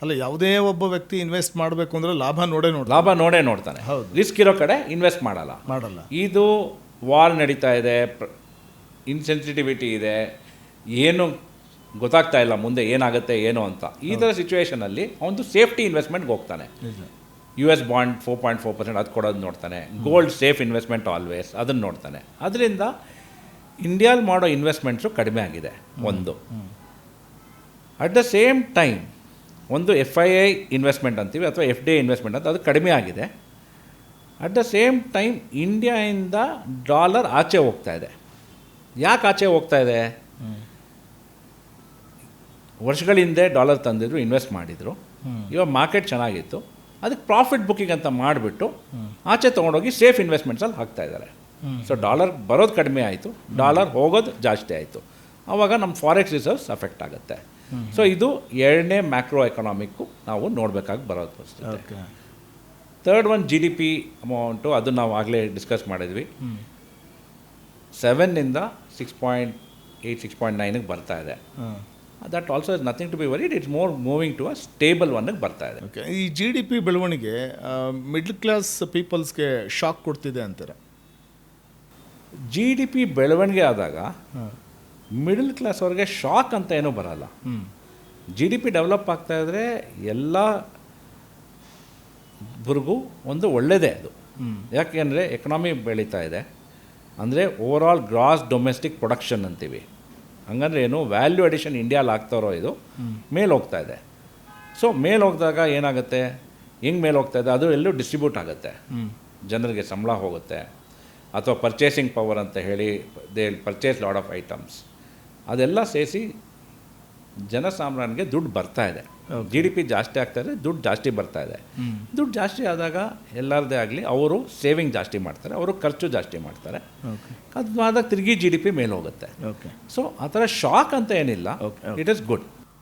ಅಲ್ಲ, ಯಾವುದೇ ಒಬ್ಬ ವ್ಯಕ್ತಿ ಇನ್ವೆಸ್ಟ್ ಮಾಡಬೇಕು ಅಂದರೆ ಲಾಭ ನೋಡ್ತಾನೆ. ರಿಸ್ಕ್ ಇರೋ ಕಡೆ ಇನ್ವೆಸ್ಟ್ ಮಾಡಲ್ಲ. ಇದು ವಾರ್ ನಡೀತಾ ಇದೆ, ಇನ್ಸೆನ್ಸಿಟಿವಿಟಿ ಇದೆ, ಏನು ಗೊತ್ತಾಗ್ತಾ ಇಲ್ಲ ಮುಂದೆ ಏನಾಗುತ್ತೆ ಏನೋ ಅಂತ. ಈ ಥರ ಸಿಚುವೇಷನಲ್ಲಿ ಅವನು ಸೇಫ್ಟಿ ಇನ್ವೆಸ್ಟ್ಮೆಂಟ್ಗೆ ಹೋಗ್ತಾನೆ. US ಬಾಂಡ್ 4.4% ಅದು ಕೊಡೋದು ನೋಡ್ತಾನೆ. ಗೋಲ್ಡ್ ಸೇಫ್ ಇನ್ವೆಸ್ಟ್ಮೆಂಟ್ ಆಲ್ವೇಸ್, ಅದನ್ನು ನೋಡ್ತಾನೆ. ಅದರಿಂದ ಇಂಡಿಯಾದಲ್ಲಿ ಮಾಡೋ ಇನ್ವೆಸ್ಟ್ಮೆಂಟ್ಸು ಕಡಿಮೆ ಆಗಿದೆ ಒಂದು. ಅಟ್ ದ ಸೇಮ್ ಟೈಮ್ ಒಂದು FII ಇನ್ವೆಸ್ಟ್ಮೆಂಟ್ ಅಂತೀವಿ ಅಥವಾ FDI ಇನ್ವೆಸ್ಟ್ಮೆಂಟ್ ಅಂತ, ಅದು ಕಡಿಮೆ ಆಗಿದೆ. ಅಟ್ ದ ಸೇಮ್ ಟೈಮ್ ಇಂಡಿಯಾಯಿಂದ ಡಾಲರ್ ಆಚೆ ಹೋಗ್ತಾ ಇದೆ. ಯಾಕೆ ಆಚೆ ಹೋಗ್ತಾ ಇದೆ? ವರ್ಷಗಳ ಹಿಂದೆ ಡಾಲರ್ ತಂದಿದ್ರು, ಇನ್ವೆಸ್ಟ್ ಮಾಡಿದರು. ಇವಾಗ ಮಾರ್ಕೆಟ್ ಚೆನ್ನಾಗಿತ್ತು, ಅದಕ್ಕೆ ಪ್ರಾಫಿಟ್ ಬುಕ್ಕಿಂಗ್ ಅಂತ ಮಾಡಿಬಿಟ್ಟು ಆಚೆ ತೊಗೊಂಡೋಗಿ ಸೇಫ್ ಇನ್ವೆಸ್ಟ್ಮೆಂಟ್ಸಲ್ಲಿ ಹಾಕ್ತಾ ಇದ್ದಾರೆ. ಸೊ ಡಾಲರ್ ಬರೋದು ಕಡಿಮೆ ಆಯಿತು, ಡಾಲರ್ ಹೋಗೋದು ಜಾಸ್ತಿ ಆಯಿತು. ಆವಾಗ ನಮ್ಮ ಫಾರೆಕ್ಸ್ ರಿಸರ್ವ್ಸ್ ಅಫೆಕ್ಟ್ ಆಗುತ್ತೆ. ಸೊ ಇದು ಎರಡನೇ ಮ್ಯಾಕ್ರೋ ಎಕನಾಮಿಕ್ಕು ನಾವು ನೋಡಬೇಕಾಗಿ ಬರೋದು ಪರಿಸ್ಥಿತಿ. ಥರ್ಡ್ ಒನ್ GDP ಅಮೌಂಟು, ಅದು ನಾವು ಆಗಲೇ ಡಿಸ್ಕಸ್ ಮಾಡಿದ್ವಿ. 7ನಿಂದ 6.8 6.9ಗೆ ಬರ್ತಾ ಇದೆ. That also is nothing to be worried. It's more moving to a stable ಒನ್ಗೆ ಬರ್ತಾ ಇದೆ. ಓಕೆ, ಈ GDP ಬೆಳವಣಿಗೆ ಮಿಡ್ಲ್ ಕ್ಲಾಸ್ ಪೀಪಲ್ಸ್ಗೆ ಶಾಕ್ ಕೊಡ್ತಿದೆ ಅಂತಾರೆ. GDP ಬೆಳವಣಿಗೆ ಆದಾಗ ಮಿಡಲ್ ಕ್ಲಾಸ್ ಅವ್ರಿಗೆ ಶಾಕ್ ಅಂತ ಏನೂ ಬರಲ್ಲ. GDP ಡೆವಲಪ್ ಆಗ್ತಾ ಇದ್ದರೆ ಎಲ್ಲರಿಗೂ ಒಂದು ಒಳ್ಳೆಯದೇ ಅದು. ಯಾಕೆಂದರೆ ಎಕನಾಮಿ ಬೆಳೀತಾ ಇದೆ ಅಂದರೆ ಓವರಾಲ್ ಗ್ರಾಸ್ ಡೊಮೆಸ್ಟಿಕ್ ಪ್ರೊಡಕ್ಷನ್ ಅಂತೀವಿ. ಹಂಗಂದ್ರೆ ಏನು, ವ್ಯಾಲ್ಯೂ ಅಡಿಷನ್ ಇಂಡಿಯಾಲಿ ಆಗ್ತಾರೋ ಇದು ಮೇಲೆ ಹೋಗ್ತಾ ಇದೆ. ಸೊ ಮೇಲೆ ಹೋಗಿದಾಗ ಏನಾಗುತ್ತೆ, ಹೆಂಗೆ ಮೇಲೆ ಹೋಗ್ತಾ ಇದೆ, ಅದು ಎಲ್ಲೂ ಡಿಸ್ಟ್ರಿಬ್ಯೂಟ್ ಆಗುತ್ತೆ, ಜನರಿಗೆ ಸಂಬಳ ಹೋಗುತ್ತೆ, ಅಥವಾ ಪರ್ಚೇಸಿಂಗ್ ಪವರ್ ಅಂತ ಹೇಳಿ they purchase lot of items, ಅದೆಲ್ಲ ಸೇರಿಸಿ ಜನಸಾಮಾನ್ಯನಿಗೆ ದುಡ್ಡು ಬರ್ತಾ ಇದೆ. GDP ಜಾಸ್ತಿ ಆಗ್ತಾ ಇದೆ, ದುಡ್ಡು ಜಾಸ್ತಿ ಬರ್ತಾ ಇದೆ. ದುಡ್ಡು ಜಾಸ್ತಿ ಆದಾಗ ಎಲ್ಲರದೇ ಆಗಲಿ ಅವರು ಸೇವಿಂಗ್ ಜಾಸ್ತಿ ಮಾಡ್ತಾರೆ, ಅವರು ಖರ್ಚು ಜಾಸ್ತಿ ಮಾಡ್ತಾರೆ. ಅದು ಆದಾಗ ತಿರುಗಿ GDP ಮೇಲೆ ಹೋಗುತ್ತೆ. ಸೊ ಆ ಥರ ಶಾಕ್ ಅಂತ ಏನಿಲ್ಲ, ಇಟ್ ಈಸ್ ಗುಡ್.